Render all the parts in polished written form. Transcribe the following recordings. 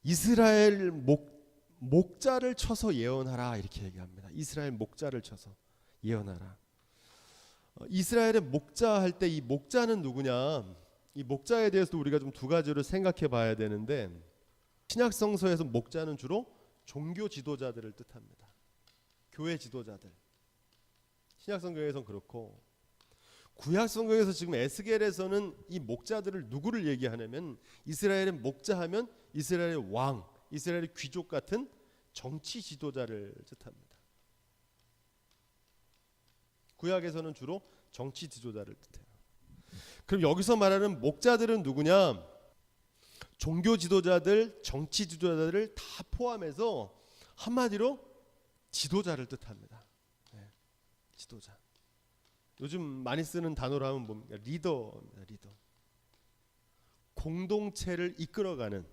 이스라엘 목자를 쳐서 예언하라 이렇게 얘기합니다. 이스라엘 목자를 쳐서 예언하라. 이스라엘의 목자 할 때 이 목자는 누구냐? 이 목자에 대해서도 우리가 좀 두 가지로 생각해 봐야 되는데, 신약 성서에서 목자는 주로 종교 지도자들을 뜻합니다. 교회 지도자들. 신약 성경에서는 그렇고, 구약 성경에서 지금 에스겔에서는 이 목자들을 누구를 얘기하냐면 이스라엘의 목자하면 이스라엘의 왕, 이스라엘의 귀족 같은 정치 지도자를 뜻합니다. 구약에서는 주로 정치 지도자를 뜻해요. 그럼 여기서 말하는 목자들은 누구냐? 종교 지도자들, 정치 지도자들을 다 포함해서 한마디로 지도자를 뜻합니다. 네, 지도자. 요즘 많이 쓰는 단어로 하면 뭡니까? 리더입니다. 리더. 공동체를 이끌어가는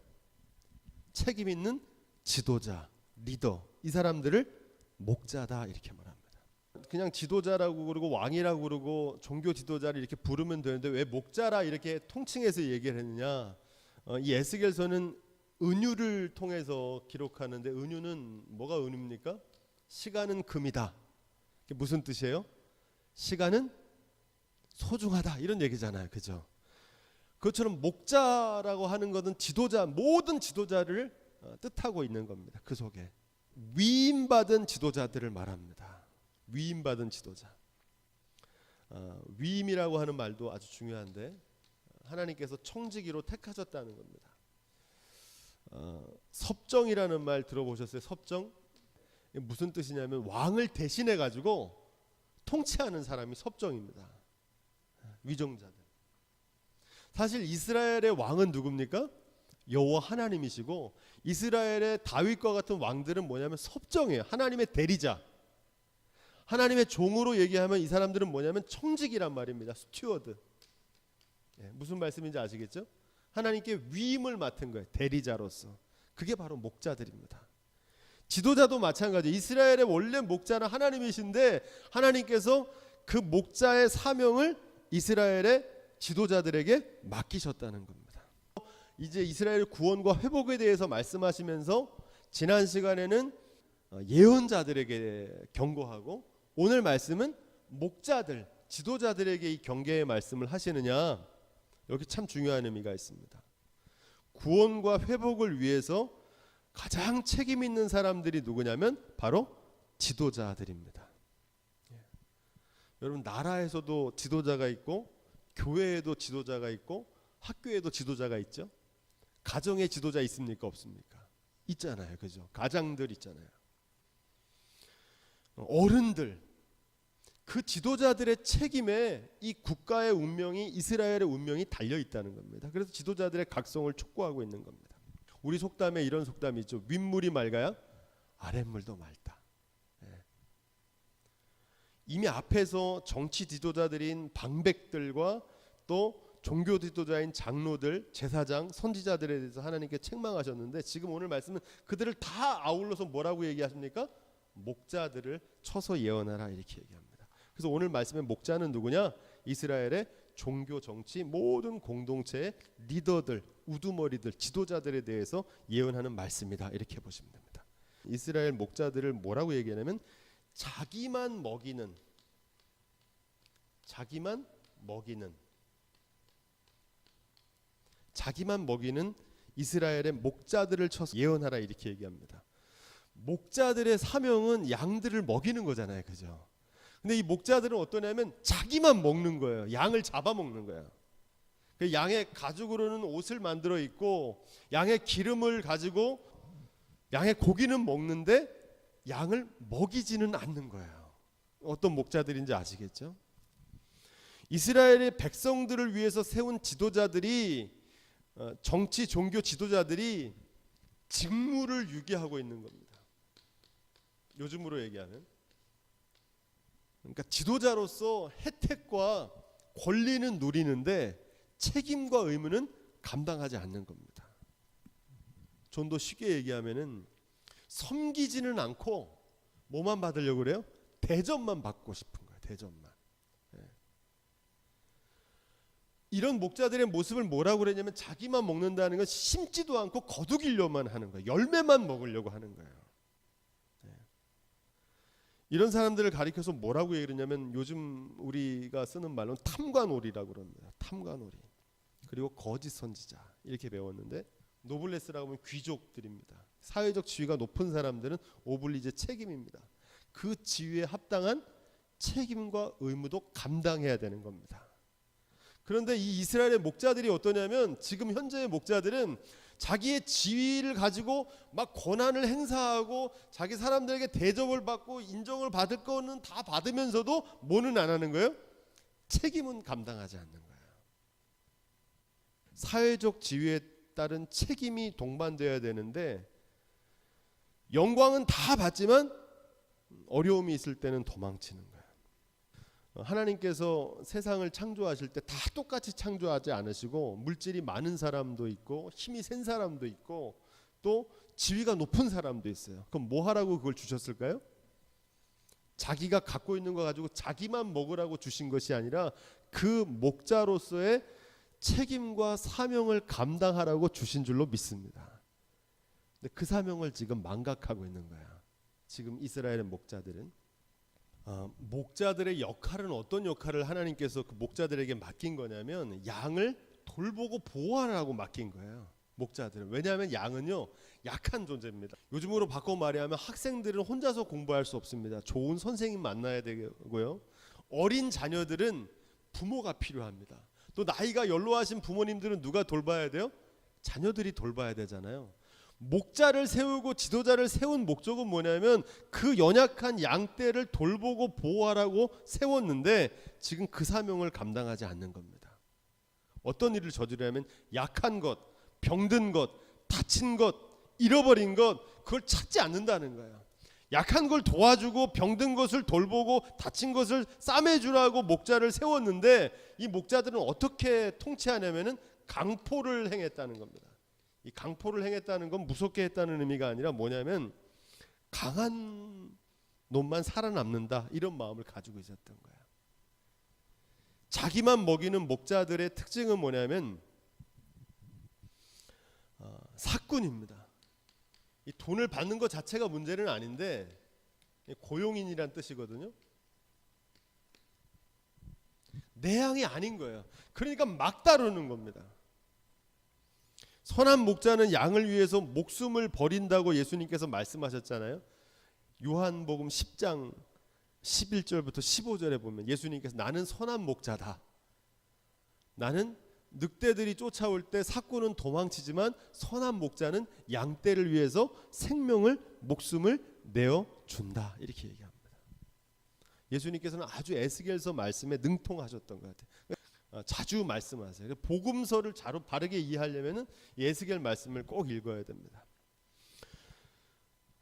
책임 있는 지도자, 리더. 이 사람들을 목자다 이렇게 말합니다. 그냥 지도자라고 그러고 왕이라고 그러고 종교 지도자를 이렇게 부르면 되는데 왜 목자라 이렇게 통칭해서 얘기를 했느냐? 이 에스겔서는 은유를 통해서 기록하는데, 은유는 뭐가 은유입니까? 시간은 금이다. 그게 무슨 뜻이에요? 시간은 소중하다 이런 얘기잖아요. 그죠? 그것처럼 목자라고 하는 것은 지도자, 모든 지도자를 뜻하고 있는 겁니다. 그 속에 위임받은 지도자들을 말합니다. 위임받은 지도자. 위임이라고 하는 말도 아주 중요한데, 하나님께서 청지기로 택하셨다는 겁니다. 섭정이라는 말 들어보셨어요? 섭정? 무슨 뜻이냐면 왕을 대신해 가지고 통치하는 사람이 섭정입니다. 위정자들. 사실 이스라엘의 왕은 누굽니까? 여호와 하나님이시고, 이스라엘의 다윗과 같은 왕들은 뭐냐면 섭정이에요. 하나님의 대리자. 하나님의 종으로 얘기하면 이 사람들은 뭐냐면 청직이란 말입니다. 스튜어드. 무슨 말씀인지 아시겠죠? 하나님께 위임을 맡은 거예요. 대리자로서. 그게 바로 목자들입니다. 지도자도 마찬가지. 이스라엘의 원래 목자는 하나님이신데 하나님께서 그 목자의 사명을 이스라엘의 지도자들에게 맡기셨다는 겁니다. 이제 이스라엘 구원과 회복에 대해서 말씀하시면서 지난 시간에는 예언자들에게 경고하고, 오늘 말씀은 목자들, 지도자들에게 이 경계의 말씀을 하시느냐, 여기 참 중요한 의미가 있습니다. 구원과 회복을 위해서 가장 책임 있는 사람들이 누구냐면 바로 지도자들입니다. 여러분, 나라에서도 지도자가 있고, 교회에도 지도자가 있고, 학교에도 지도자가 있죠. 가정에 지도자 있습니까? 없습니까? 있잖아요. 그죠? 가장들 있잖아요. 어른들, 그 지도자들의 책임에 이 국가의 운명이, 이스라엘의 운명이 달려 있다는 겁니다. 그래서 지도자들의 각성을 촉구하고 있는 겁니다. 우리 속담에 이런 속담이 있죠. 윗물이 맑아야 아랫물도 맑다. 이미 앞에서 정치 지도자들인 방백들과 또 종교 지도자인 장로들, 제사장, 선지자들에 대해서 하나님께 책망하셨는데, 지금 오늘 말씀은 그들을 다 아울러서 뭐라고 얘기하십니까? 목자들을 쳐서 예언하라 이렇게 얘기합니다. 그래서 오늘 말씀의 목자는 누구냐? 이스라엘의 종교, 정치, 모든 공동체의 리더들, 우두머리들, 지도자들에 대해서 예언하는 말씀이다 이렇게 보시면 됩니다. 이스라엘 목자들을 뭐라고 얘기하냐면 자기만 먹이는 이스라엘의 목자들을 쳐서 예언하라 이렇게 얘기합니다. 목자들의 사명은 양들을 먹이는 거잖아요. 그죠? 근데 이 목자들은 어떠냐면 자기만 먹는 거예요. 양을 잡아먹는 거예요. 양의 가죽으로는 옷을 만들어 입고, 양의 기름을 가지고 양의 고기는 먹는데 양을 먹이지는 않는 거예요. 어떤 목자들인지 아시겠죠? 이스라엘의 백성들을 위해서 세운 지도자들이, 정치 종교 지도자들이 직무를 유기하고 있는 겁니다. 요즘으로 얘기하면, 그러니까 지도자로서 혜택과 권리는 누리는데 책임과 의무는 감당하지 않는 겁니다. 좀 더 쉽게 얘기하면은 섬기지는 않고 뭐만 받으려고 그래요? 대접만 받고 싶은 거예요. 대접만. 이런 목자들의 모습을 뭐라고 그러냐면 자기만 먹는다는 건 심지도 않고 거두기려만 하는 거예요. 열매만 먹으려고 하는 거예요. 네. 이런 사람들을 가리켜서 뭐라고 얘기하냐면 요즘 우리가 쓰는 말로는 탐관오리라고 그럽니다. 탐관오리. 그리고 거짓 선지자 이렇게 배웠는데, 노블레스라고 하면 귀족들입니다. 사회적 지위가 높은 사람들은 오블리제 책임입니다. 그 지위에 합당한 책임과 의무도 감당해야 되는 겁니다. 그런데 이 이스라엘의 목자들이 어떠냐면, 지금 현재의 목자들은 자기의 지위를 가지고 막 권한을 행사하고 자기 사람들에게 대접을 받고 인정을 받을 거는 다 받으면서도 뭐는 안 하는 거예요? 책임은 감당하지 않는 거예요. 사회적 지위에 따른 책임이 동반되어야 되는데, 영광은 다 받지만 어려움이 있을 때는 도망치는 거예요. 하나님께서 세상을 창조하실 때 다 똑같이 창조하지 않으시고, 물질이 많은 사람도 있고 힘이 센 사람도 있고 또 지위가 높은 사람도 있어요. 그럼 뭐 하라고 그걸 주셨을까요? 자기가 갖고 있는 거 가지고 자기만 먹으라고 주신 것이 아니라 그 목자로서의 책임과 사명을 감당하라고 주신 줄로 믿습니다. 근데 그 사명을 지금 망각하고 있는 거야. 지금 이스라엘의 목자들은. 목자들의 역할은 어떤 역할을 하나님께서 그 목자들에게 맡긴 거냐면, 양을 돌보고 보호하라고 맡긴 거예요. 목자들은. 왜냐하면 양은요 약한 존재입니다. 요즘으로 바꿔 말하면 학생들은 혼자서 공부할 수 없습니다. 좋은 선생님 만나야 되고요. 어린 자녀들은 부모가 필요합니다. 또 나이가 연로하신 부모님들은 누가 돌봐야 돼요? 자녀들이 돌봐야 되잖아요. 목자를 세우고 지도자를 세운 목적은 뭐냐면, 그 연약한 양떼를 돌보고 보호하라고 세웠는데 지금 그 사명을 감당하지 않는 겁니다. 어떤 일을 저지르냐면, 약한 것, 병든 것, 다친 것, 잃어버린 것, 그걸 찾지 않는다는 거예요. 약한 걸 도와주고 병든 것을 돌보고 다친 것을 싸매주라고 목자를 세웠는데, 이 목자들은 어떻게 통치하냐면은 강포를 행했다는 겁니다. 이 강포를 행했다는 건 무섭게 했다는 의미가 아니라 뭐냐면, 강한 놈만 살아남는다 이런 마음을 가지고 있었던 거예요. 자기만 먹이는 목자들의 특징은 뭐냐면 사꾼입니다. 이 돈을 받는 것 자체가 문제는 아닌데 고용인이란 뜻이거든요. 내 양이 아닌 거예요. 그러니까 막 다루는 겁니다. 선한 목자는 양을 위해서 목숨을 버린다고 예수님께서 말씀하셨잖아요. 요한복음 10장 11절부터 15절에 보면 예수님께서 나는 선한 목자다. 나는 늑대들이 쫓아올 때 사꾼은 도망치지만 선한 목자는 양떼를 위해서 생명을 목숨을 내어준다. 이렇게 얘기합니다. 예수님께서는 아주 에스겔서 말씀에 능통하셨던 것 같아요. 자주 말씀하세요. 복음서를 바르게 이해하려면 에스겔 말씀을 꼭 읽어야 됩니다.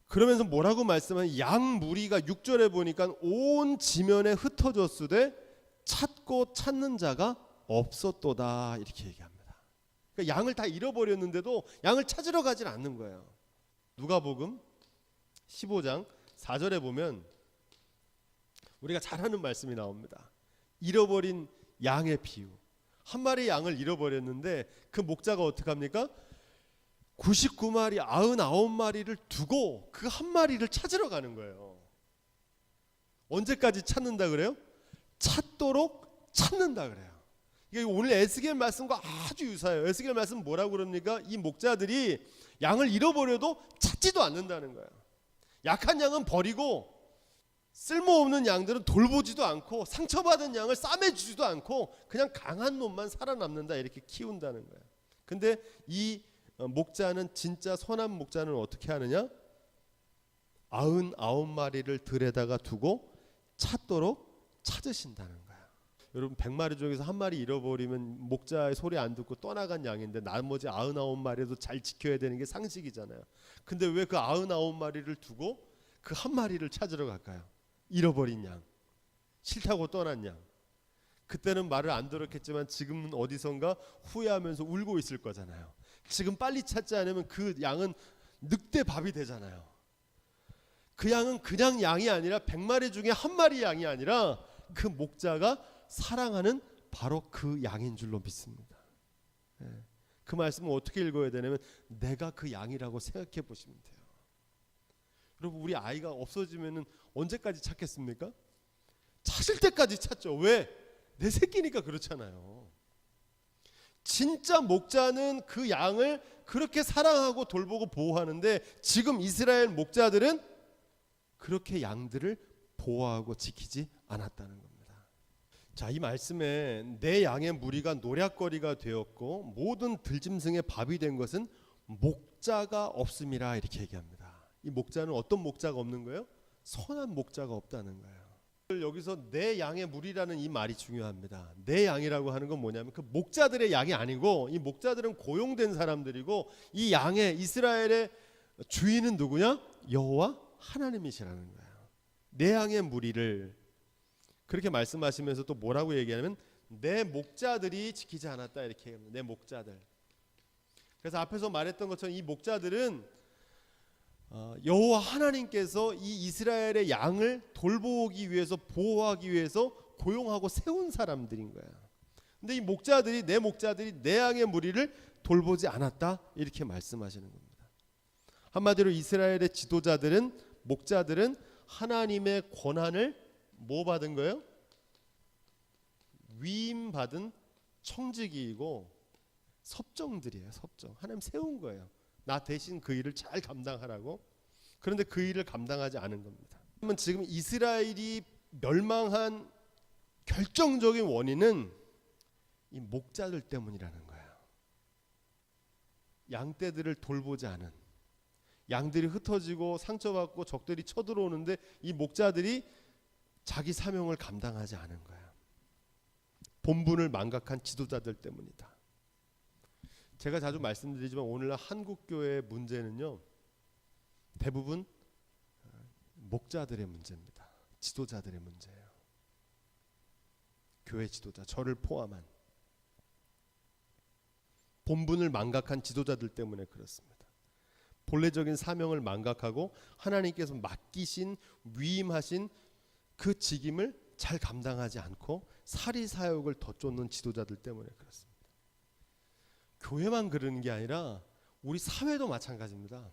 그러면서 뭐라고 말씀하면, 양 무리가 6절에 보니까 온 지면에 흩어졌으되 찾고 찾는 자가 없었도다 이렇게 얘기합니다. 그러니까 양을 다 잃어버렸는데도 양을 찾으러 가질 않는 거예요. 누가복음 15장 4절에 보면 우리가 잘 아는 말씀이 나옵니다. 잃어버린 양의 비유. 한 마리 양을 잃어버렸는데 그 목자가 어떻게 합니까? 99마리 99마리를 두고 그 한 마리를 찾으러 가는 거예요. 언제까지 찾는다 그래요? 찾도록 찾는다 그래요. 이게 오늘 에스겔 말씀과 아주 유사해요. 에스겔 말씀 뭐라고 그럽니까? 이 목자들이 양을 잃어버려도 찾지도 않는다는 거예요. 약한 양은 버리고 쓸모없는 양들은 돌보지도 않고 상처받은 양을 싸매주지도 않고 그냥 강한 놈만 살아남는다 이렇게 키운다는 거예요. 근데 이 목자는, 진짜 선한 목자는 어떻게 하느냐? 99마리를 들에다가 두고 찾도록 찾으신다는 거예요. 여러분 100마리 중에서 한 마리 잃어버리면 목자의 소리 안 듣고 떠나간 양인데 나머지 99마리도 잘 지켜야 되는 게 상식이잖아요. 근데 왜 그 99마리를 두고 그 한 마리를 찾으러 갈까요? 잃어버린 양, 싫다고 떠난 양. 그때는 말을 안 들었겠지만 지금은 어디선가 후회하면서 울고 있을 거잖아요. 지금 빨리 찾지 않으면 그 양은 늑대밥이 되잖아요. 그 양은 그냥 양이 아니라 100마리 중에 한 마리 양이 아니라 그 목자가 사랑하는 바로 그 양인 줄로 믿습니다. 그 말씀을 어떻게 읽어야 되냐면 내가 그 양이라고 생각해 보시면 돼요. 여러분, 우리 아이가 없어지면은 언제까지 찾겠습니까? 찾을 때까지 찾죠. 왜? 내 새끼니까 그렇잖아요. 진짜 목자는 그 양을 그렇게 사랑하고 돌보고 보호하는데 지금 이스라엘 목자들은 그렇게 양들을 보호하고 지키지 않았다는 겁니다. 자, 이 말씀에 내 양의 무리가 노략거리가 되었고 모든 들짐승의 밥이 된 것은 목자가 없음이라 이렇게 얘기합니다. 이 목자는 어떤 목자가 없는 거예요? 선한 목자가 없다는 거예요. 여기서 내 양의 무리라는 이 말이 중요합니다. 내 양이라고 하는 건 뭐냐면 그 목자들의 양이 아니고 이 목자들은 고용된 사람들이고 이 양의 이스라엘의 주인은 누구냐? 여호와 하나님이시라는 거예요. 내 양의 무리를 그렇게 말씀하시면서 또 뭐라고 얘기하냐면 내 목자들이 지키지 않았다 이렇게 얘기합니다. 내 목자들. 그래서 앞에서 말했던 것처럼 이 목자들은 여호와 하나님께서 이 이스라엘의 양을 돌보기 위해서 보호하기 위해서 고용하고 세운 사람들인 거야. 근데 이 목자들이 내 양의 무리를 돌보지 않았다 이렇게 말씀하시는 겁니다. 한마디로 이스라엘의 지도자들은 목자들은 하나님의 권한을 뭐 받은 거예요? 위임 받은 청지기이고 섭정들이에요. 섭정. 하나님 세운 거예요. 나 대신 그 일을 잘 감당하라고. 그런데 그 일을 감당하지 않은 겁니다. 그러면 지금 이스라엘이 멸망한 결정적인 원인은 이 목자들 때문이라는 거예요. 양떼들을 돌보지 않은, 양들이 흩어지고 상처받고 적들이 쳐들어오는데 이 목자들이 자기 사명을 감당하지 않은 거예요. 본분을 망각한 지도자들 때문이다. 제가 자주 말씀드리지만 오늘날 한국교회의 문제는요, 대부분 목자들의 문제입니다. 지도자들의 문제예요. 교회 지도자, 저를 포함한 본분을 망각한 지도자들 때문에 그렇습니다. 본래적인 사명을 망각하고 하나님께서 맡기신 위임하신 그 직임을 잘 감당하지 않고 사리사욕을 더 쫓는 지도자들 때문에 그렇습니다. 교회만 그러는 게 아니라 우리 사회도 마찬가지입니다.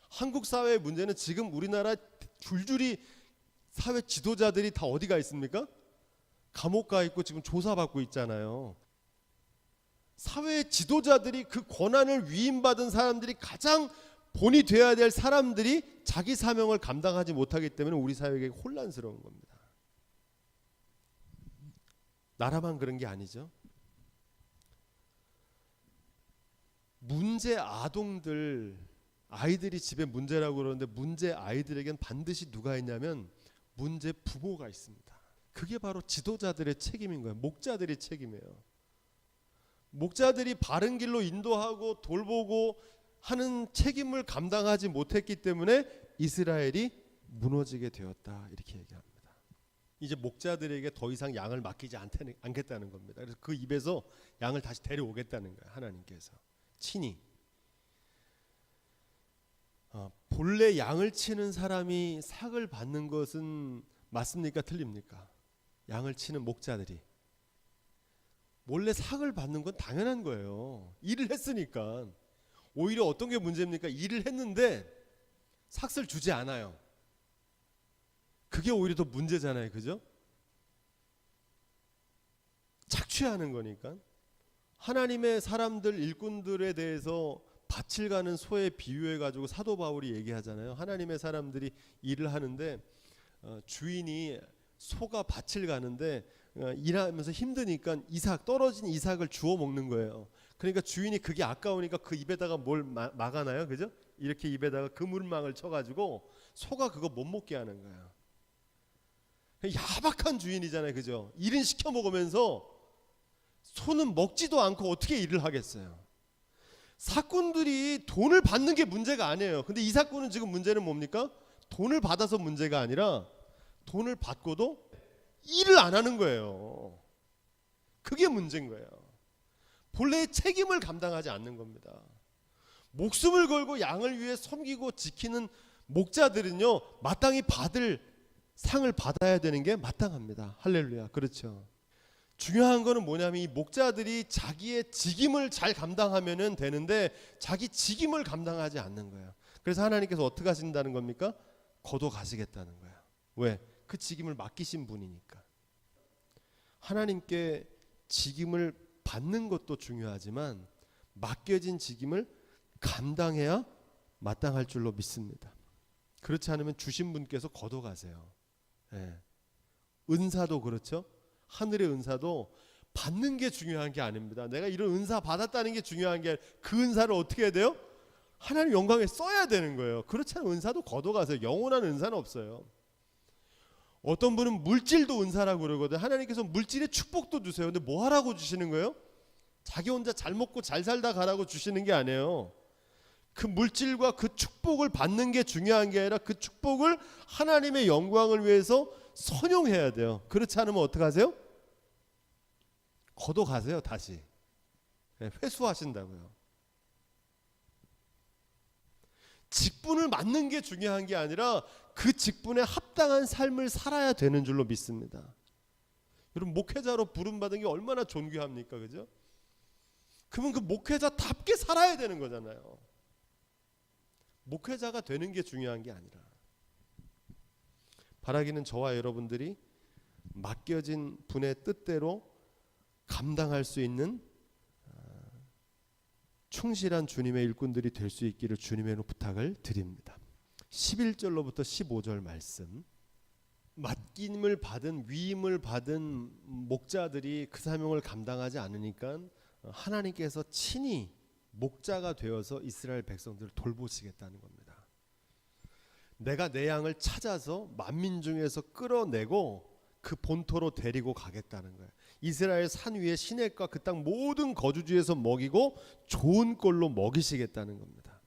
한국 사회의 문제는 지금 우리나라 줄줄이 사회 지도자들이 다 어디가 있습니까? 감옥 가 있고 지금 조사받고 있잖아요. 사회 지도자들이 그 권한을 위임받은 사람들이 가장 본이 되어야 될 사람들이 자기 사명을 감당하지 못하기 때문에 우리 사회가 혼란스러운 겁니다. 나라만 그런 게 아니죠. 문제 아동들, 아이들이 집에 문제라고 그러는데 문제 아이들에겐 반드시 누가 있냐면 문제 부모가 있습니다. 그게 바로 지도자들의 책임인 거예요. 목자들의 책임이에요. 목자들이 바른 길로 인도하고 돌보고 하는 책임을 감당하지 못했기 때문에 이스라엘이 무너지게 되었다 이렇게 얘기합니다. 이제 목자들에게 더 이상 양을 맡기지 않겠다는 겁니다. 그래서 그 입에서 양을 다시 데려오겠다는 거예요. 하나님께서 친히. 본래 양을 치는 사람이 삭을 받는 것은 맞습니까? 틀립니까? 양을 치는 목자들이 몰래 삭을 받는 건 당연한 거예요. 일을 했으니까. 오히려 어떤 게 문제입니까? 일을 했는데 삭을 주지 않아요. 그게 오히려 더 문제잖아요. 그죠? 착취하는 거니까. 하나님의 사람들, 일꾼들에 대해서 밭을 가는 소에 비유해 가지고 사도 바울이 얘기하잖아요. 하나님의 사람들이 일을 하는데 주인이 소가 밭을 가는데 일하면서 힘드니까 떨어진 이삭을 주워 먹는 거예요. 그러니까 주인이 그게 아까우니까 그 입에다가 뭘 막아놔요. 그죠? 이렇게 입에다가 그물망을 쳐가지고 소가 그거 못 먹게 하는 거예요. 야박한 주인이잖아요. 그죠? 일은 시켜 먹으면서 소는 먹지도 않고 어떻게 일을 하겠어요? 사꾼들이 돈을 받는 게 문제가 아니에요. 근데 이 사건은 지금 문제는 뭡니까? 돈을 받아서 문제가 아니라 돈을 받고도 일을 안 하는 거예요. 그게 문제인 거예요. 본래의 책임을 감당하지 않는 겁니다. 목숨을 걸고 양을 위해 섬기고 지키는 목자들은요, 마땅히 받을 상을 받아야 되는 게 마땅합니다. 할렐루야. 그렇죠. 중요한 거는 뭐냐면 이 목자들이 자기의 직임을 잘 감당하면 되는데 자기 직임을 감당하지 않는 거예요. 그래서 하나님께서 어떻게 하신다는 겁니까? 거둬 가시겠다는 거예요. 왜? 그 직임을 맡기신 분이니까. 하나님께 직임을 받는 것도 중요하지만 맡겨진 직임을 감당해야 마땅할 줄로 믿습니다. 그렇지 않으면 주신 분께서 거둬 가세요. 예. 은사도 그렇죠. 하늘의 은사도 받는 게 중요한 게 아닙니다. 내가 이런 은사 받았다는 게 중요한 게 그 은사를 어떻게 해야 돼요? 하나님 영광에 써야 되는 거예요. 그렇지 않으면 은사도 걷어가세요. 영원한 은사는 없어요. 어떤 분은 물질도 은사라고 그러거든요. 하나님께서 물질의 축복도 주세요. 근데 뭐 하라고 주시는 거예요? 자기 혼자 잘 먹고 잘 살다 가라고 주시는 게 아니에요. 그 물질과 그 축복을 받는 게 중요한 게 아니라 그 축복을 하나님의 영광을 위해서 선용해야 돼요. 그렇지 않으면 어떡하세요? 걷어가세요. 다시 회수하신다고요. 직분을 맡는 게 중요한 게 아니라 그 직분에 합당한 삶을 살아야 되는 줄로 믿습니다. 여러분 목회자로 부름받은 게 얼마나 존귀합니까? 그죠? 그러면 그 목회자답게 살아야 되는 거잖아요. 목회자가 되는 게 중요한 게 아니라 바라기는 저와 여러분들이 맡겨진 분의 뜻대로 감당할 수 있는 충실한 주님의 일꾼들이 될 수 있기를 주님의 부탁을 드립니다. 11절로부터 15절 말씀. 맡김을 받은 위임을 받은 목자들이 그 사명을 감당하지 않으니까 하나님께서 친히 목자가 되어서 이스라엘 백성들을 돌보시겠다는 겁니다. 내가 내 양을 찾아서 만민 중에서 끌어내고 그 본토로 데리고 가겠다는 거예요. 이스라엘 산 위에 시냇과 그 땅 모든 거주지에서 먹이고 좋은 꼴로 먹이시겠다는 겁니다.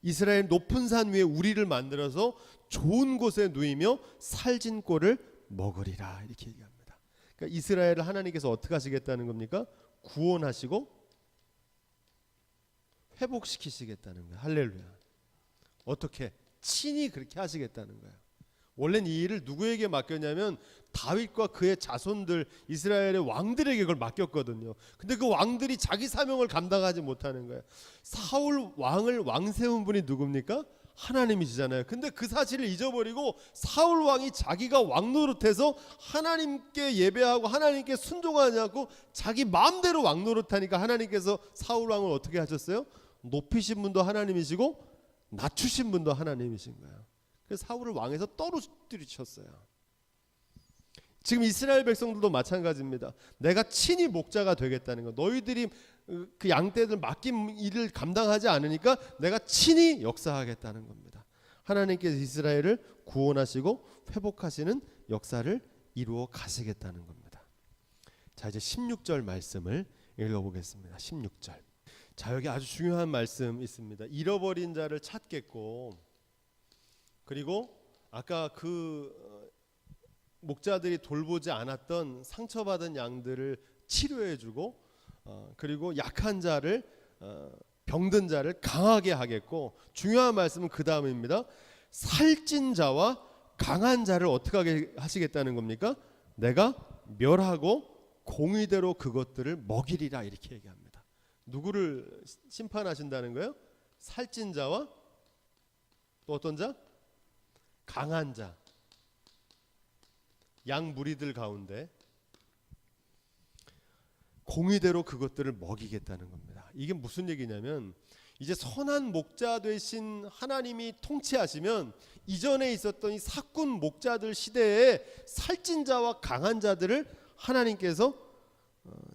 이스라엘 높은 산 위에 우리를 만들어서 좋은 곳에 누이며 살진 꼴을 먹으리라 이렇게 얘기합니다. 그러니까 이스라엘을 하나님께서 어떻게 하시겠다는 겁니까? 구원하시고 회복시키시겠다는 거예요. 할렐루야. 어떻게? 친히 그렇게 하시겠다는 거예요. 원래는 이 일을 누구에게 맡겼냐면 다윗과 그의 자손들 이스라엘의 왕들에게 그걸 맡겼거든요. 근데 그 왕들이 자기 사명을 감당하지 못하는 거예요. 사울 왕을 왕 세운 분이 누굽니까? 하나님이시잖아요. 근데 그 사실을 잊어버리고 사울 왕이 자기가 왕 노릇해서 하나님께 예배하고 하나님께 순종하지 않고 자기 마음대로 왕 노릇하니까 하나님께서 사울 왕을 어떻게 하셨어요? 높이신 분도 하나님이시고 낮추신 분도 하나님이신 거예요. 그래서 사울을 왕에서 떨어뜨리셨어요. 지금 이스라엘 백성들도 마찬가지입니다. 내가 친히 목자가 되겠다는 거. 너희들이 그 양떼들 맡긴 일을 감당하지 않으니까 내가 친히 역사하겠다는 겁니다. 하나님께서 이스라엘을 구원하시고 회복하시는 역사를 이루어 가시겠다는 겁니다. 자, 이제 16절 말씀을 읽어보겠습니다. 16절. 자, 여기 아주 중요한 말씀 있습니다. 잃어버린 자를 찾겠고, 그리고 아까 그 목자들이 돌보지 않았던 상처받은 양들을 치료해주고, 그리고 약한 자를 병든 자를 강하게 하겠고, 중요한 말씀은 그 다음입니다. 살찐 자와 강한 자를 어떻게 하시겠다는 겁니까? 내가 멸하고 공의대로 그것들을 먹이리라 이렇게 얘기합니다. 누구를 심판하신다는 거예요? 살찐 자와 또 어떤 자? 강한 자. 양 무리들 가운데 공의대로 그것들을 먹이겠다는 겁니다. 이게 무슨 얘기냐면 이제 선한 목자 되신 하나님이 통치하시면 이전에 있었던 이 사꾼 목자들 시대에 살찐 자와 강한 자들을 하나님께서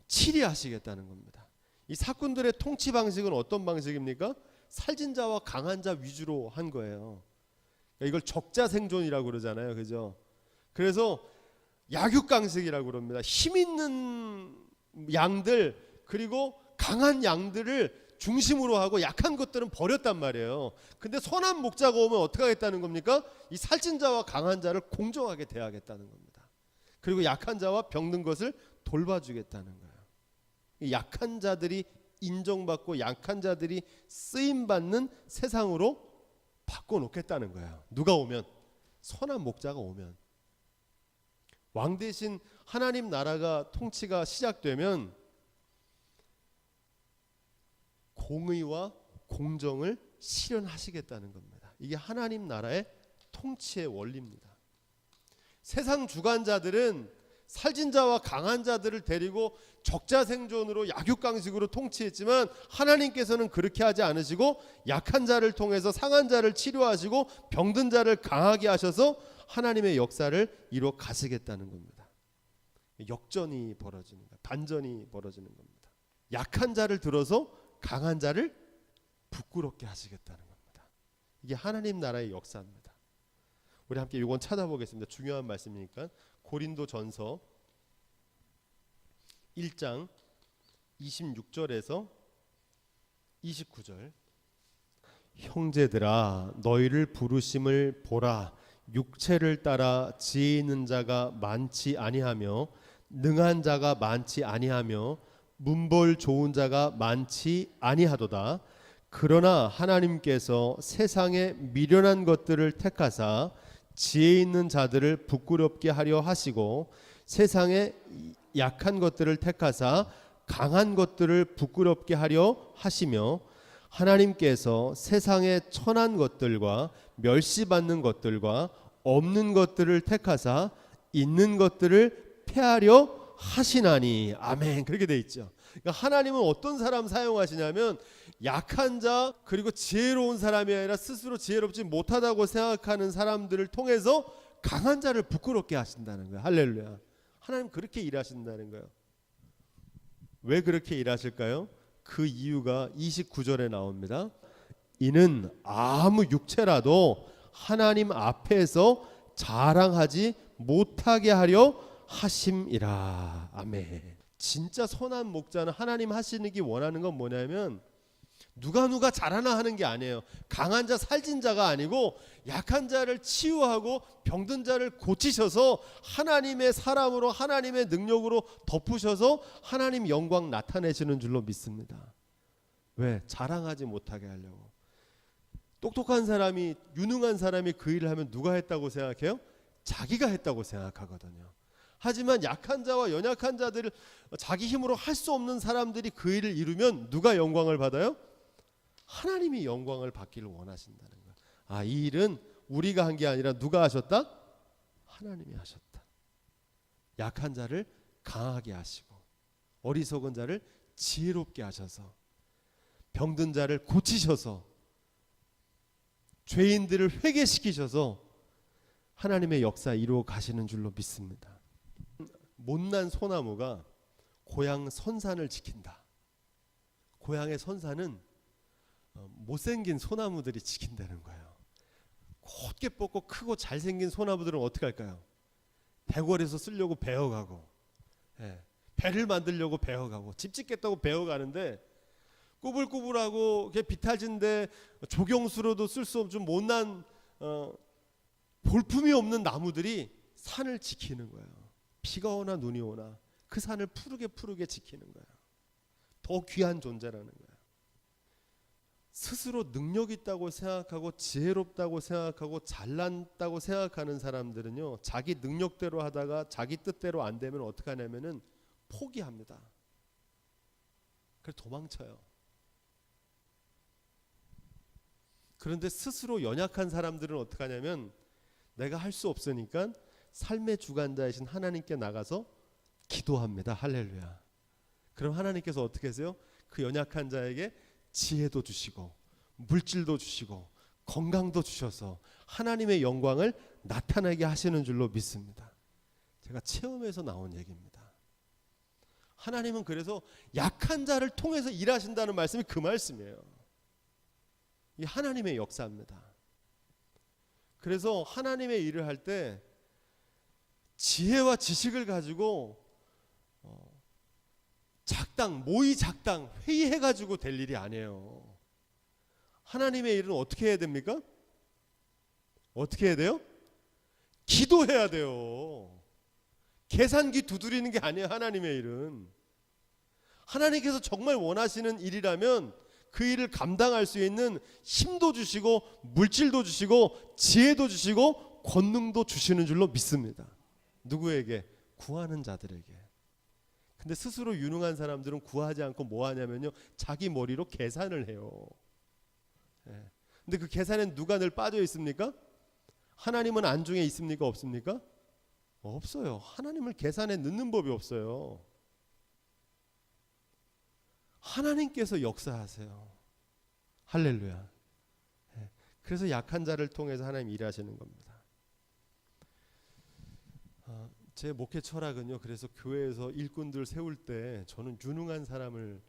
치리하시겠다는 겁니다. 이 사꾼들의 통치 방식은 어떤 방식입니까? 살찐 자와 강한 자 위주로 한 거예요. 이걸 적자생존이라고 그러잖아요. 그죠? 그래서 약육강식이라고 그럽니다. 힘 있는 양들 그리고 강한 양들을 중심으로 하고 약한 것들은 버렸단 말이에요. 근데 선한 목자가 오면 어떻게 하겠다는 겁니까? 이 살찐 자와 강한 자를 공정하게 대하겠다는 겁니다. 그리고 약한 자와 병든 것을 돌봐주겠다는 거예요. 이 약한 자들이 인정받고 약한 자들이 쓰임받는 세상으로 바꿔놓겠다는 거예요. 누가 오면? 선한 목자가 오면. 왕 대신 하나님 나라가 통치가 시작되면 공의와 공정을 실현하시겠다는 겁니다. 이게 하나님 나라의 통치의 원리입니다. 세상 주관자들은 살진 자와 강한 자들을 데리고 적자생존으로 약육강식으로 통치했지만 하나님께서는 그렇게 하지 않으시고 약한 자를 통해서 상한 자를 치료하시고 병든 자를 강하게 하셔서 하나님의 역사를 이루어 가시겠다는 겁니다. 역전이 벌어지는 거예요. 반전이 벌어지는 겁니다. 약한 자를 들어서 강한 자를 부끄럽게 하시겠다는 겁니다. 이게 하나님 나라의 역사입니다. 우리 함께 이건 찾아보겠습니다. 중요한 말씀이니까. 고린도전서 1장 26절에서 29절. 형제들아 너희를 부르심을 보라. 육체를 따라 지혜 있는 자가 많지 아니하며 능한 자가 많지 아니하며 문벌 좋은 자가 많지 아니하도다. 그러나 하나님께서 세상에 미련한 것들을 택하사 지혜 있는 자들을 부끄럽게 하려 하시고 세상에 약한 것들을 택하사 강한 것들을 부끄럽게 하려 하시며 하나님께서 세상에 천한 것들과 멸시받는 것들과 없는 것들을 택하사 있는 것들을 폐하려 하시나니. 아멘. 그렇게 돼 있죠. 그러니까 하나님은 어떤 사람 사용하시냐면 약한 자 그리고 지혜로운 사람이 아니라 스스로 지혜롭지 못하다고 생각하는 사람들을 통해서 강한 자를 부끄럽게 하신다는 거예요. 할렐루야. 하나님 그렇게 일하신다는 거예요. 왜 그렇게 일하실까요? 그 이유가 29절에 나옵니다. 이는 아무 육체라도 하나님 앞에서 자랑하지 못하게 하려 하심이라. 아멘. 진짜 선한 목자는 하나님 하시기 원하는 건 뭐냐면 누가 자라나 하는 게 아니에요. 강한 자 살진 자가 아니고 약한 자를 치유하고 병든 자를 고치셔서 하나님의 사람으로 하나님의 능력으로 덮으셔서 하나님 영광 나타내시는 줄로 믿습니다. 왜? 자랑하지 못하게 하려고. 똑똑한 사람이 유능한 사람이 그 일을 하면 누가 했다고 생각해요? 자기가 했다고 생각하거든요. 하지만 약한 자와 연약한 자들을 자기 힘으로 할 수 없는 사람들이 그 일을 이루면 누가 영광을 받아요? 하나님이 영광을 받기를 원하신다는 거예요. 아, 이 일은 우리가 한 게 아니라 누가 하셨다? 하나님이 하셨다. 약한 자를 강하게 하시고 어리석은 자를 지혜롭게 하셔서 병든 자를 고치셔서 죄인들을 회개시키셔서 하나님의 역사 이루어 가시는 줄로 믿습니다. 못난 소나무가 고향 선산을 지킨다. 고향의 선산은 못생긴 소나무들이 지킨다는 거예요. 곧게 뻗고 크고 잘생긴 소나무들은 어떻게 할까요? 대궐에서 쓰려고 베어가고, 배를 만들려고 베어가고, 집 짓겠다고 베어가는데 꾸불꾸불하고 비탈진데 조경수로도 쓸 수 없는 좀 못난 볼품이 없는 나무들이 산을 지키는 거예요. 비가 오나 눈이 오나 그 산을 푸르게 지키는 거예요. 더 귀한 존재라는 거예요. 스스로 능력 있다고 생각하고 지혜롭다고 생각하고 잘난다고 생각하는 사람들은요, 자기 능력대로 하다가 자기 뜻대로 안 되면 어떻게 하냐면은 포기합니다. 그래서 도망쳐요. 그런데 스스로 연약한 사람들은 어떻게 하냐면 내가 할 수 없으니까 삶의 주관자이신 하나님께 나가서 기도합니다. 할렐루야. 그럼 하나님께서 어떻게 하세요? 그 연약한 자에게 지혜도 주시고 물질도 주시고 건강도 주셔서 하나님의 영광을 나타나게 하시는 줄로 믿습니다. 제가 체험에서 나온 얘기입니다. 하나님은 그래서 약한 자를 통해서 일하신다는 말씀이 그 말씀이에요. 이 하나님의 역사입니다. 그래서 하나님의 일을 할 때 지혜와 지식을 가지고 모의 작당 회의해가지고 될 일이 아니에요. 하나님의 일은 어떻게 해야 됩니까? 어떻게 해야 돼요? 기도해야 돼요. 계산기 두드리는 게 아니에요. 하나님의 일은 하나님께서 정말 원하시는 일이라면 그 일을 감당할 수 있는 힘도 주시고 물질도 주시고 지혜도 주시고 권능도 주시는 줄로 믿습니다. 누구에게? 구하는 자들에게. 근데 스스로 유능한 사람들은 구하지 않고 뭐 하냐면요, 자기 머리로 계산을 해요. 예. 근데 그 계산엔 누가 늘 빠져 있습니까? 하나님은 안중에 있습니까? 없습니까? 없어요. 하나님을 계산에 넣는 법이 없어요. 하나님께서 역사하세요. 할렐루야. 예. 그래서 약한 자를 통해서 하나님 일하시는 겁니다. 제 목회 철학은요, 그래서 교회에서 일꾼들 세울 때 저는 유능한 사람을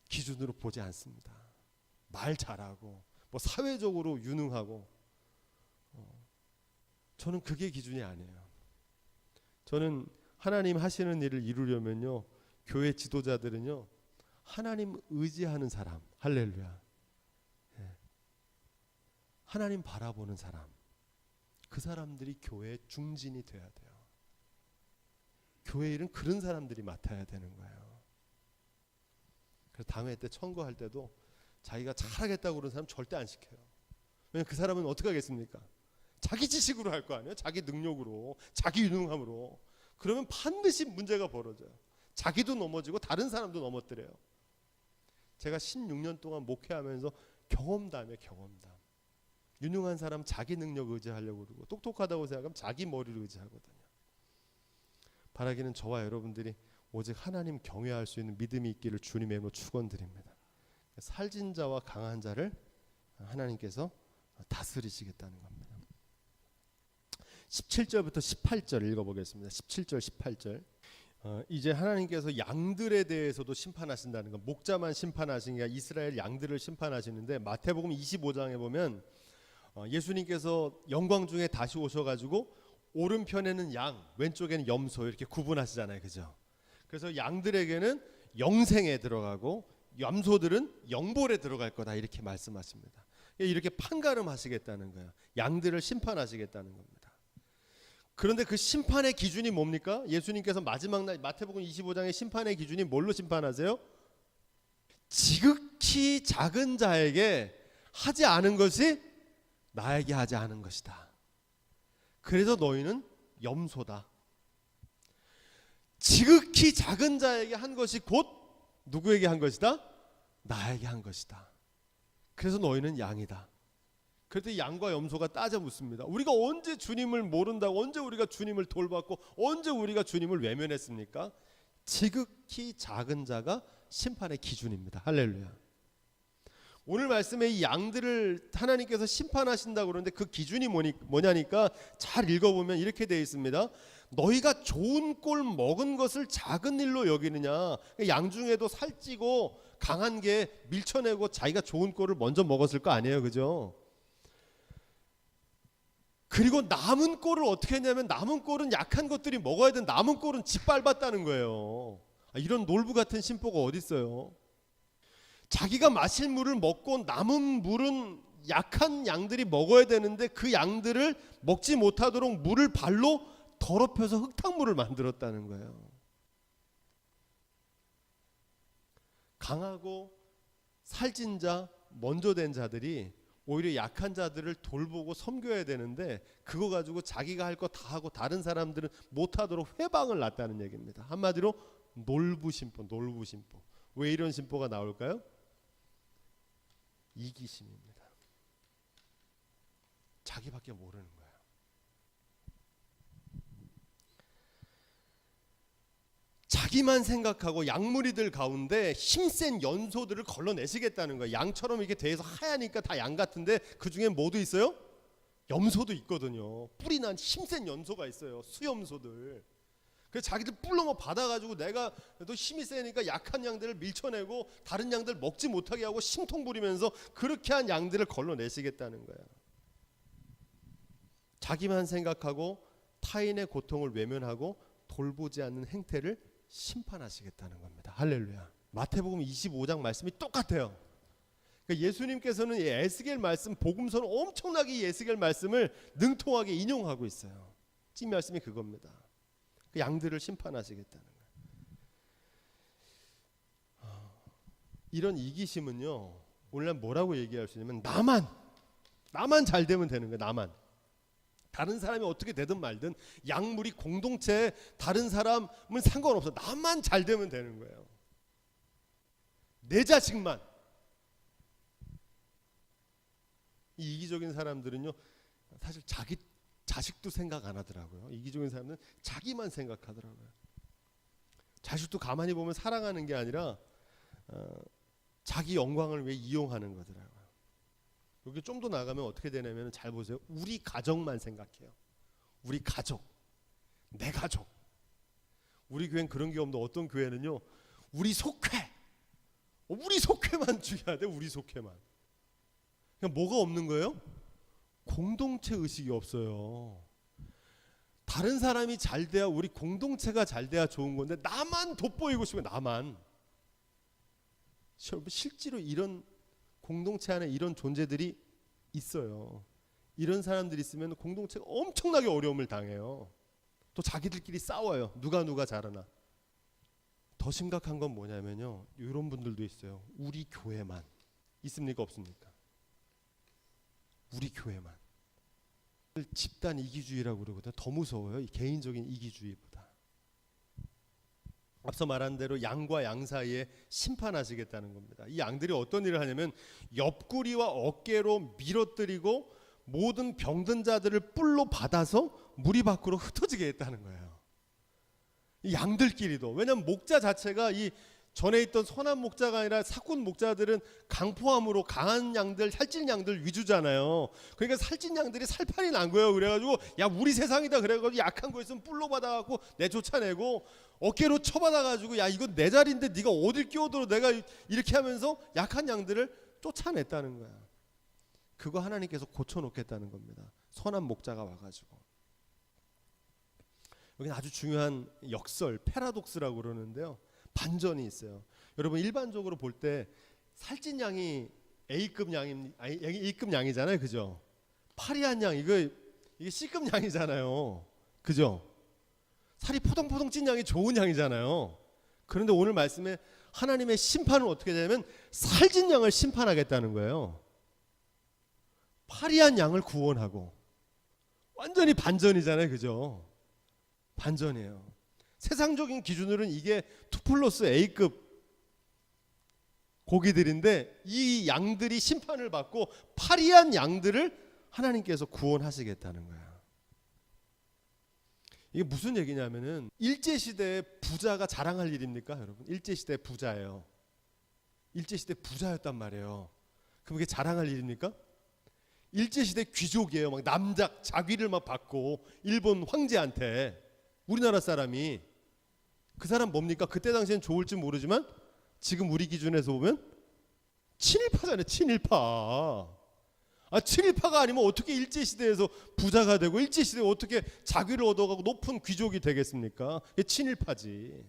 기준으로 보지 않습니다. 말 잘하고 뭐 사회적으로 유능하고, 저는 그게 기준이 아니에요. 저는 하나님 하시는 일을 이루려면요, 교회 지도자들은요, 하나님 의지하는 사람, 할렐루야. 예. 하나님 바라보는 사람, 그 사람들이 교회의 중진이 돼야 돼요. 교회 일은 그런 사람들이 맡아야 되는 거예요. 그래서 당회 때 청구할 때도 자기가 잘하겠다고 그러는 사람 절대 안 시켜요. 왜냐면 그 사람은 어떻게 하겠습니까? 자기 지식으로 할 거 아니에요. 자기 능력으로, 자기 유능함으로. 그러면 반드시 문제가 벌어져요. 자기도 넘어지고 다른 사람도 넘어뜨려요. 제가 16년 동안 목회하면서 경험담이에요. 경험담. 유능한 사람 자기 능력 의지하려고 그러고, 똑똑하다고 생각하면 자기 머리를 의지하거든요. 바라기는 저와 여러분들이 오직 하나님 경외할 수 있는 믿음이 있기를 주님의 이름으로 축원드립니다. 살진 자와 강한 자를 하나님께서 다스리시겠다는 겁니다. 17절부터 18절 읽어보겠습니다. 17절 18절. 이제 하나님께서 양들에 대해서도 심판하신다는 것. 목자만 심판하신 게 아니라 이스라엘 양들을 심판하시는데, 마태복음 25장에 보면 예수님께서 영광 중에 다시 오셔가지고 오른편에는 양, 왼쪽에는 염소 이렇게 구분하시잖아요, 그죠? 그래서 양들에게는 영생에 들어가고 염소들은 영볼에 들어갈 거다 이렇게 말씀하십니다. 이렇게 판가름하시겠다는 거예요. 양들을 심판하시겠다는 겁니다. 그런데 그 심판의 기준이 뭡니까? 예수님께서 마지막 날 마태복음 25장의 심판의 기준이 뭘로 심판하세요? 지극히 작은 자에게 하지 않은 것이 나에게 하지 않은 것이다. 그래서 너희는 염소다. 지극히 작은 자에게 한 것이 곧 누구에게 한 것이다? 나에게 한 것이다. 그래서 너희는 양이다. 그래도 양과 염소가 따져 묻습니다. 우리가 언제 주님을 모른다고, 언제 우리가 주님을 돌봤고, 언제 우리가 주님을 외면했습니까? 지극히 작은 자가 심판의 기준입니다. 할렐루야. 오늘 말씀에 이 양들을 하나님께서 심판하신다고 그러는데 그 기준이 뭐냐니까 잘 읽어보면 이렇게 되어 있습니다. 너희가 좋은 꼴 먹은 것을 작은 일로 여기느냐. 양 중에도 살찌고 강한 게 밀쳐내고 자기가 좋은 꼴을 먼저 먹었을 거 아니에요, 그죠? 그리고 남은 꼴을 어떻게 했냐면, 남은 꼴은 약한 것들이 먹어야 되는, 남은 꼴은 짓밟았다는 거예요. 이런 놀부 같은 심보가 어디 있어요? 자기가 마실 물을 먹고 남은 물은 약한 양들이 먹어야 되는데 그 양들을 먹지 못하도록 물을 발로 더럽혀서 흙탕물을 만들었다는 거예요. 강하고 살찐 자, 먼저 된 자들이 오히려 약한 자들을 돌보고 섬겨야 되는데, 그거 가지고 자기가 할 거 다 하고 다른 사람들은 못하도록 회방을 놨다는 얘기입니다. 한마디로 놀부 심보, 놀부 심보. 왜 이런 심보가 나올까요? 이기심입니다. 자기밖에 모르는 거예요. 자기만 생각하고 양무리들 가운데 힘센 연소들을 걸러내시겠다는 거예요. 양처럼 이렇게 대해서 하얘니까 다 양 같은데 그 중에 뭐도 있어요? 염소도 있거든요. 뿔이 난 힘센 연소가 있어요. 수염소들. 그래서 자기들 뿔로 받아가지고 내가 또 힘이 세니까 약한 양들을 밀쳐내고 다른 양들 먹지 못하게 하고 심통 부리면서 그렇게 한 양들을 걸러내시겠다는 거예요. 자기만 생각하고 타인의 고통을 외면하고 돌보지 않는 행태를 심판하시겠다는 겁니다. 할렐루야. 마태복음 25장 말씀이 똑같아요. 그러니까 예수님께서는 이 에스겔 말씀, 복음서는 엄청나게 이 에스겔 말씀을 능통하게 인용하고 있어요. 이 말씀이 그겁니다. 그 양들을 심판하시겠다는 거예요. 이런 이기심은요, 오늘날 뭐라고 얘기할 수 있냐면 나만 잘 되면 되는 거예요. 나만. 다른 사람이 어떻게 되든 말든 약물이 공동체에 다른 사람은 상관없어. 나만 잘 되면 되는 거예요. 내 자식만. 이 이기적인 사람들은요, 사실 자기 자식도 생각 안 하더라고요. 이기적인 사람은 자기만 생각하더라고요. 자식도 가만히 보면 사랑하는 게 아니라 자기 영광을 위해 이용하는 거더라고요. 여기 좀 더 나가면 어떻게 되냐면, 잘 보세요. 우리 가족만 생각해요. 우리 가족, 내 가족. 우리 교회는 그런 게 없는데, 어떤 교회는요, 우리 속회만 중요해야 돼. 우리 속회만. 그냥 뭐가 없는 거예요? 공동체 의식이 없어요. 다른 사람이 잘 돼야, 우리 공동체가 잘 돼야 좋은 건데, 나만 돋보이고 싶어요. 나만. 실제로 이런 공동체 안에 이런 존재들이 있어요. 이런 사람들이 있으면 공동체가 엄청나게 어려움을 당해요. 또 자기들끼리 싸워요. 누가 잘하나. 더 심각한 건 뭐냐면요, 이런 분들도 있어요. 우리 교회만. 있습니까 없습니까? 우리 교회만. 집단 이기주의라고 그러거든요. 더 무서워요. 이 개인적인 이기주의보다. 앞서 말한 대로 양과 양 사이에 심판하시겠다는 겁니다. 이 양들이 어떤 일을 하냐면, 옆구리와 어깨로 밀어뜨리고 모든 병든 자들을 뿔로 받아서 무리 밖으로 흩어지게 했다는 거예요. 이 양들끼리도. 왜냐하면 목자 자체가 이 전에 있던 선한 목자가 아니라 사꾼 목자들은 강포함으로 강한 양들, 살찐 양들 위주잖아요. 그러니까 살찐 양들이 살판이 난 거예요. 그래가지고 야, 우리 세상이다 그래가지고 약한 거 있으면 뿔로 받아갖고 내쫓아내고, 어깨로 쳐받아가지고 야, 이건 내 자리인데 네가 어딜 끼어들어, 내가 이렇게 하면서 약한 양들을 쫓아냈다는 거야. 그거 하나님께서 고쳐놓겠다는 겁니다. 선한 목자가 와가지고. 여기는 아주 중요한 역설, 패러독스라고 그러는데요, 반전이 있어요. 여러분, 일반적으로 볼 때 살찐 양이 A급 양이잖아요, 그죠? 파리한 양, 이게 C급 양이잖아요, 그죠? 살이 포동포동 찐 양이 좋은 양이잖아요. 그런데 오늘 말씀에 하나님의 심판은 어떻게 되냐면, 살찐 양을 심판하겠다는 거예요. 파리한 양을 구원하고. 완전히 반전이잖아요, 그죠? 반전이에요. 세상적인 기준으로는 이게 2+ A급 고기들인데, 이 양들이 심판을 받고 파리한 양들을 하나님께서 구원하시겠다는 거야. 이게 무슨 얘기냐면은, 일제시대에 부자가 자랑할 일입니까 여러분? 일제시대 부자예요. 일제시대 부자였단 말이에요. 그럼 이게 자랑할 일입니까? 일제시대 귀족이에요. 막 남작 자귀를 막 받고, 일본 황제한테. 우리나라 사람이. 그 사람 뭡니까? 그때 당시엔 좋을지 모르지만 지금 우리 기준에서 보면 친일파잖아요. 친일파. 친일파가 아니면 어떻게 일제시대에서 부자가 되고, 일제시대에 어떻게 자귀를 얻어가고 높은 귀족이 되겠습니까? 이게 친일파지.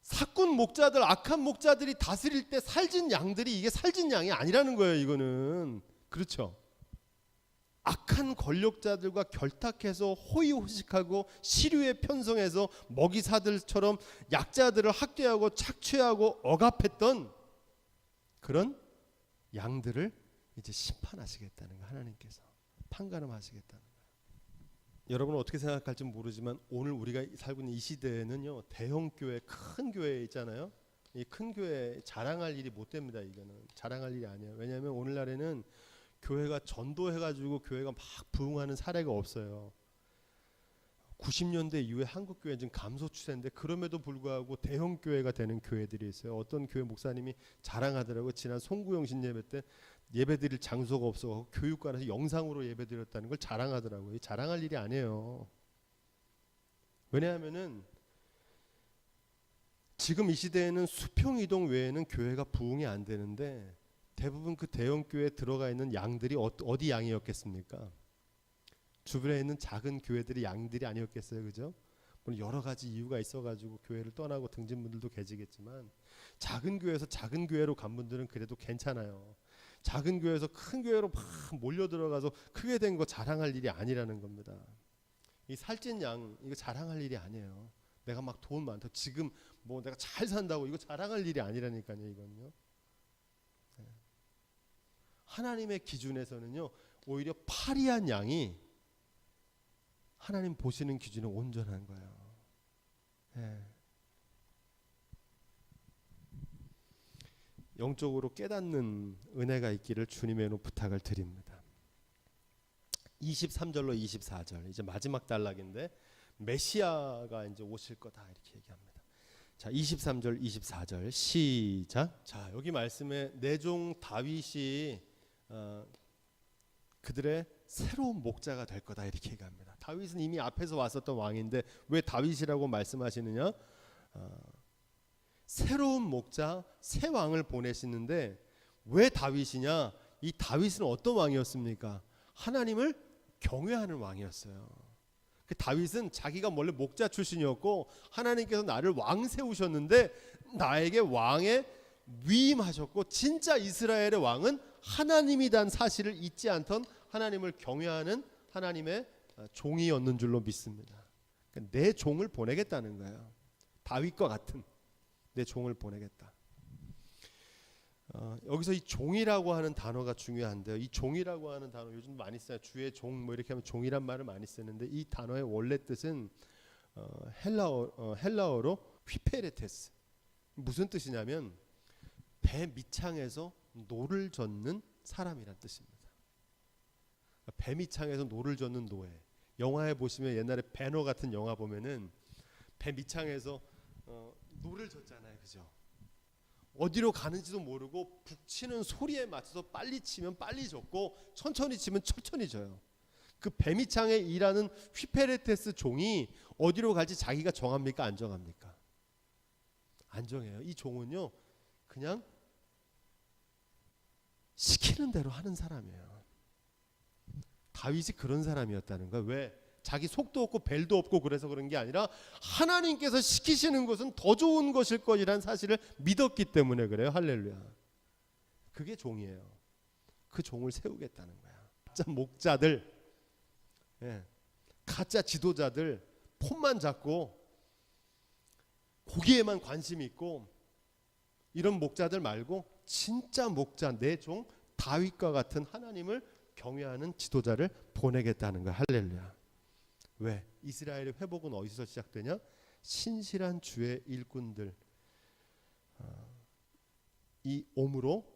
사꾼 목자들, 악한 목자들이 다스릴 때 살진 양들이 이게 살진 양이 아니라는 거예요. 이거는. 그렇죠? 악한 권력자들과 결탁해서 호의호식하고 시류에 편성해서 먹이사들처럼 약자들을 학대하고 착취하고 억압했던 그런 양들을 이제 심판하시겠다는 거, 하나님께서 판가름하시겠다는 거예요. 여러분은 어떻게 생각할지 모르지만, 오늘 우리가 살고 있는 이 시대에는요, 대형 교회, 큰 교회 있잖아요. 이 큰 교회 자랑할 일이 못 됩니다. 이거는 자랑할 일이 아니에요. 왜냐하면 오늘날에는 교회가 전도해가지고 교회가 막 부흥하는 사례가 없어요. 90년대 이후에 한국 교회는 지금 감소 추세인데, 그럼에도 불구하고 대형 교회가 되는 교회들이 있어요. 어떤 교회 목사님이 자랑하더라고요. 지난 송구영신 예배 때 예배드릴 장소가 없어 교육관에서 영상으로 예배드렸다는 걸 자랑하더라고요. 자랑할 일이 아니에요. 왜냐하면은 지금 이 시대에는 수평 이동 외에는 교회가 부흥이 안 되는데, 대부분 그 대형 교회에 들어가 있는 양들이 어디 양이었겠습니까? 주변에 있는 작은 교회들이 양들이 아니었겠어요, 그죠? 물론 여러 가지 이유가 있어가지고 교회를 떠나고 등진 분들도 계시겠지만, 작은 교회에서 작은 교회로 간 분들은 그래도 괜찮아요. 작은 교회에서 큰 교회로 막 몰려 들어가서 크게 된 거 자랑할 일이 아니라는 겁니다. 이 살찐 양, 이거 자랑할 일이 아니에요. 내가 막 돈 많다, 지금 뭐 내가 잘 산다고, 이거 자랑할 일이 아니라니까요, 이건요. 하나님의 기준에서는요, 오히려 파리한 양이 하나님 보시는 기준에 온전한 거예요. 예. 영적으로 깨닫는 은혜가 있기를 주님의 이름으로 부탁을 드립니다. 23절로 24절 이제 마지막 단락인데 메시아가 이제 오실 거다 이렇게 얘기합니다. 자, 23절 24절 시작. 자, 여기 말씀에 내 종 다윗이 그들의 새로운 목자가 될 거다 이렇게 얘기합니다. 다윗은 이미 앞에서 왔었던 왕인데 왜 다윗이라고 말씀하시느냐? 새로운 목자, 새 왕을 보내시는데 왜 다윗이냐? 이 다윗은 어떤 왕이었습니까? 하나님을 경외하는 왕이었어요. 그 다윗은 자기가 원래 목자 출신이었고 하나님께서 나를 왕 세우셨는데 나에게 왕에 위임하셨고 진짜 이스라엘의 왕은 하나님이란 사실을 잊지 않던 하나님을 경외하는 하나님의 종이었는 줄로 믿습니다. 그러니까 내 종을 보내겠다는 거예요. 다윗과 같은 내 종을 보내겠다. 여기서 이 종이라고 하는 단어가 중요한데요. 이 종이라고 하는 단어 요즘 많이 써요. 주의 종 뭐 이렇게 하면 종이란 말을 많이 쓰는데 이 단어의 원래 뜻은 헬라어로 휘페레테스. 무슨 뜻이냐면 배 밑창에서 노를 젓는 사람이란 뜻입니다. 배 밑창에서 노를 젓는 노예. 영화에 보시면 옛날에 배너 같은 영화 보면은 배 밑창에서 노를 젓잖아요, 그죠? 어디로 가는지도 모르고 북치는 소리에 맞춰서 빨리 치면 빨리 젓고 천천히 치면 천천히 져요. 그 배 밑창에 일하는 휘페레테스 종이 어디로 갈지 자기가 정합니까? 안 정합니까? 안 정해요. 이 종은요 그냥 시키는 대로 하는 사람이에요. 다윗이 그런 사람이었다는 거야. 왜? 자기 속도 없고 벨도 없고 그래서 그런 게 아니라 하나님께서 시키시는 것은 더 좋은 것일 것이라는 사실을 믿었기 때문에 그래요. 할렐루야. 그게 종이에요. 그 종을 세우겠다는 거야. 가짜 목자들, 가짜 지도자들 폰만 잡고 고기에만 관심이 있고 이런 목자들 말고 진짜 목자 내 종 다윗과 같은 하나님을 경외하는 지도자를 보내겠다는 거야. 할렐루야. 왜? 이스라엘의 회복은 어디서 시작되냐? 신실한 주의 일꾼들 이 옴으로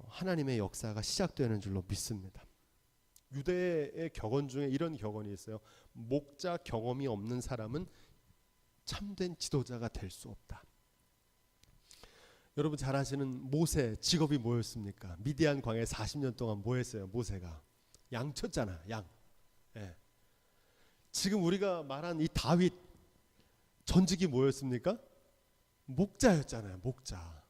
하나님의 역사가 시작되는 줄로 믿습니다. 유대의 격언 중에 이런 격언이 있어요. 목자 경험이 없는 사람은 참된 지도자가 될 수 없다. 여러분 잘 아시는 모세 직업이 뭐였습니까? 미디안 광야에 40년 동안 뭐 했어요? 모세가 양 쳤잖아. 양. 지금 우리가 말한 이 다윗 전직이 뭐였습니까? 목자였잖아요. 목자.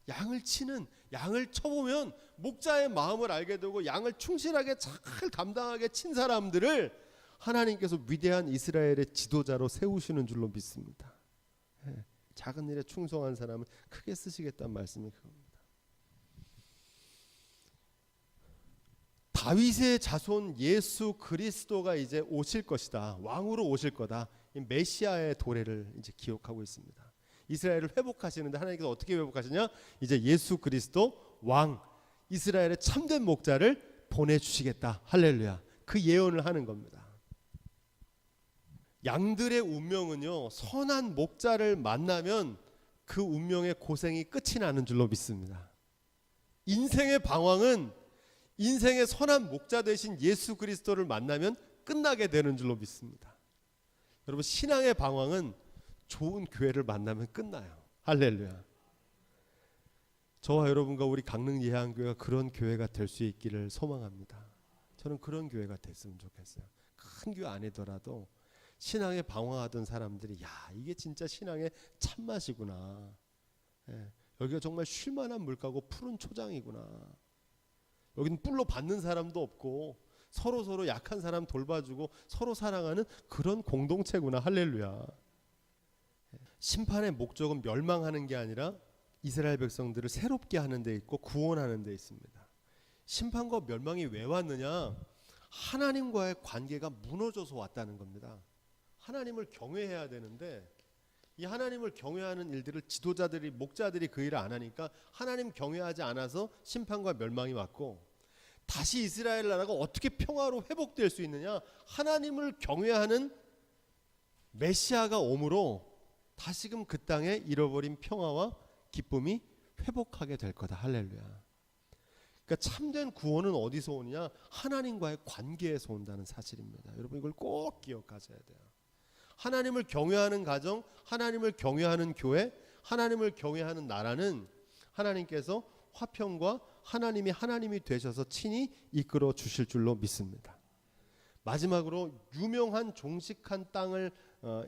양을 치는 양을 쳐보면 목자의 마음을 알게 되고 양을 충실하게 잘 감당하게 친 사람들을 하나님께서 위대한 이스라엘의 지도자로 세우시는 줄로 믿습니다. 작은 일에 충성한 사람을 크게 쓰시겠다는 말씀이 그겁니다. 다윗의 자손 예수 그리스도가 이제 오실 것이다. 왕으로 오실 거다. 이 메시아의 도래를 이제 기억하고 있습니다. 이스라엘을 회복하시는데 하나님께서 어떻게 회복하시냐? 이제 예수 그리스도 왕, 이스라엘의 참된 목자를 보내주시겠다. 할렐루야. 그 예언을 하는 겁니다. 양들의 운명은요, 선한 목자를 만나면 그 운명의 고생이 끝이 나는 줄로 믿습니다. 인생의 방황은 인생의 선한 목자 되신 예수 그리스도를 만나면 끝나게 되는 줄로 믿습니다. 여러분 신앙의 방황은 좋은 교회를 만나면 끝나요. 할렐루야. 저와 여러분과 우리 강릉 예한교회가 그런 교회가 될 수 있기를 소망합니다. 저는 그런 교회가 됐으면 좋겠어요. 큰 교회 아니더라도 신앙에 방황하던 사람들이 야 이게 진짜 신앙의 참맛이구나. 여기가 정말 쉴만한 물가고 푸른 초장이구나. 여기는 뿔로 받는 사람도 없고 서로 약한 사람 돌봐주고 서로 사랑하는 그런 공동체구나. 할렐루야. 심판의 목적은 멸망하는 게 아니라 이스라엘 백성들을 새롭게 하는 데 있고 구원하는 데 있습니다. 심판과 멸망이 왜 왔느냐? 하나님과의 관계가 무너져서 왔다는 겁니다. 하나님을 경외해야 되는데 이 하나님을 경외하는 일들을 지도자들이 목자들이 그 일을 안 하니까 하나님 경외하지 않아서 심판과 멸망이 왔고 다시 이스라엘 나라가 어떻게 평화로 회복될 수 있느냐? 하나님을 경외하는 메시아가 오므로 다시금 그 땅에 잃어버린 평화와 기쁨이 회복하게 될 거다. 할렐루야. 그러니까 참된 구원은 어디서 오느냐? 하나님과의 관계에서 온다는 사실입니다. 여러분 이걸 꼭 기억하셔야 돼요. 하나님을 경외하는 가정, 하나님을 경외하는 교회, 하나님을 경외하는 나라는 하나님께서 화평과 하나님이 되셔서 친히 이끌어 주실 줄로 믿습니다. 마지막으로 유명한 종식한 땅을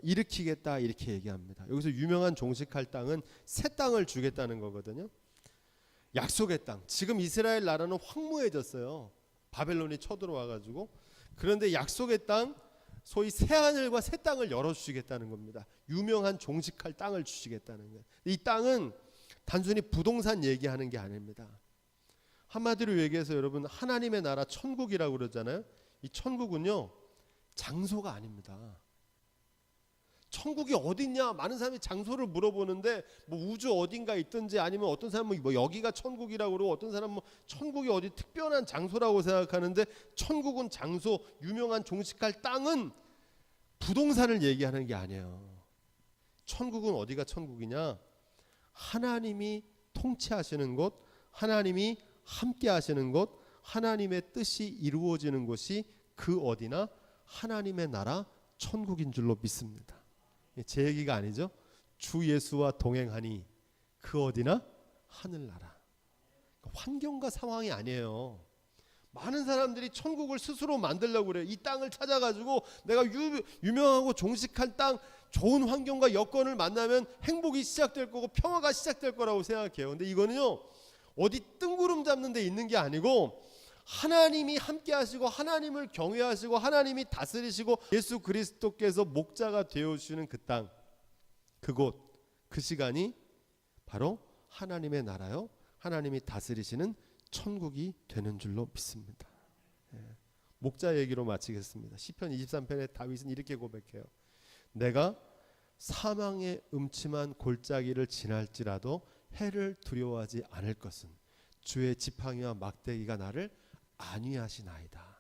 일으키겠다 이렇게 얘기합니다. 여기서 유명한 종식할 땅은 새 땅을 주겠다는 거거든요. 약속의 땅. 지금 이스라엘 나라는 황무해졌어요. 바벨론이 쳐들어와가지고. 그런데 약속의 땅, 소위 새 하늘과 새 땅을 열어주시겠다는 겁니다. 유명한 종식할 땅을 주시겠다는 거예요. 이 땅은 단순히 부동산 얘기하는 게 아닙니다. 한마디로 얘기해서 여러분 하나님의 나라 천국이라고 그러잖아요. 이 천국은요 장소가 아닙니다. 천국이 어딨냐? 많은 사람이 장소를 물어보는데 뭐 우주 어딘가 있든지 아니면 어떤 사람은 뭐 여기가 천국이라고 그러고 어떤 사람은 뭐 천국이 어디 특별한 장소라고 생각하는데 천국은 장소, 유명한 종식할 땅은 부동산을 얘기하는 게 아니에요. 천국은 어디가 천국이냐? 하나님이 통치하시는 곳, 하나님이 함께 하시는 곳, 하나님의 뜻이 이루어지는 곳이 그 어디나 하나님의 나라 천국인 줄로 믿습니다. 제 얘기가 아니죠. 주 예수와 동행하니 그 어디나 하늘나라. 환경과 상황이 아니에요. 많은 사람들이 천국을 스스로 만들려고 그래요. 이 땅을 찾아가지고 내가 유명하고 종식한 땅, 좋은 환경과 여건을 만나면 행복이 시작될 거고 평화가 시작될 거라고 생각해요. 근데 이거는요 어디 뜬구름 잡는 데 있는 게 아니고 하나님이 함께 하시고 하나님을 경외하시고 하나님이 다스리시고 예수 그리스도께서 목자가 되어주시는 그 땅, 그곳, 그 시간이 바로 하나님의 나라요 하나님이 다스리시는 천국이 되는 줄로 믿습니다. 목자 얘기로 마치겠습니다. 시편 23편에 다윗은 이렇게 고백해요. 내가 사망의 음침한 골짜기를 지날지라도 해를 두려워하지 않을 것은 주의 지팡이와 막대기가 나를 안위하시나이다.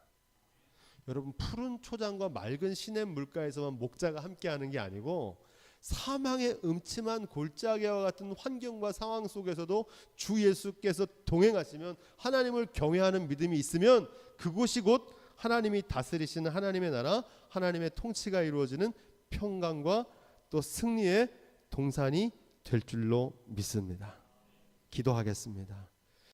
여러분 푸른 초장과 맑은 시냇 물가에서만 목자가 함께하는 게 아니고 사망의 음침한 골짜기와 같은 환경과 상황 속에서도 주 예수께서 동행하시면 하나님을 경외하는 믿음이 있으면 그곳이 곧 하나님이 다스리시는 하나님의 나라, 하나님의 통치가 이루어지는 평강과 또 승리의 동산이 될 줄로 믿습니다. 기도하겠습니다.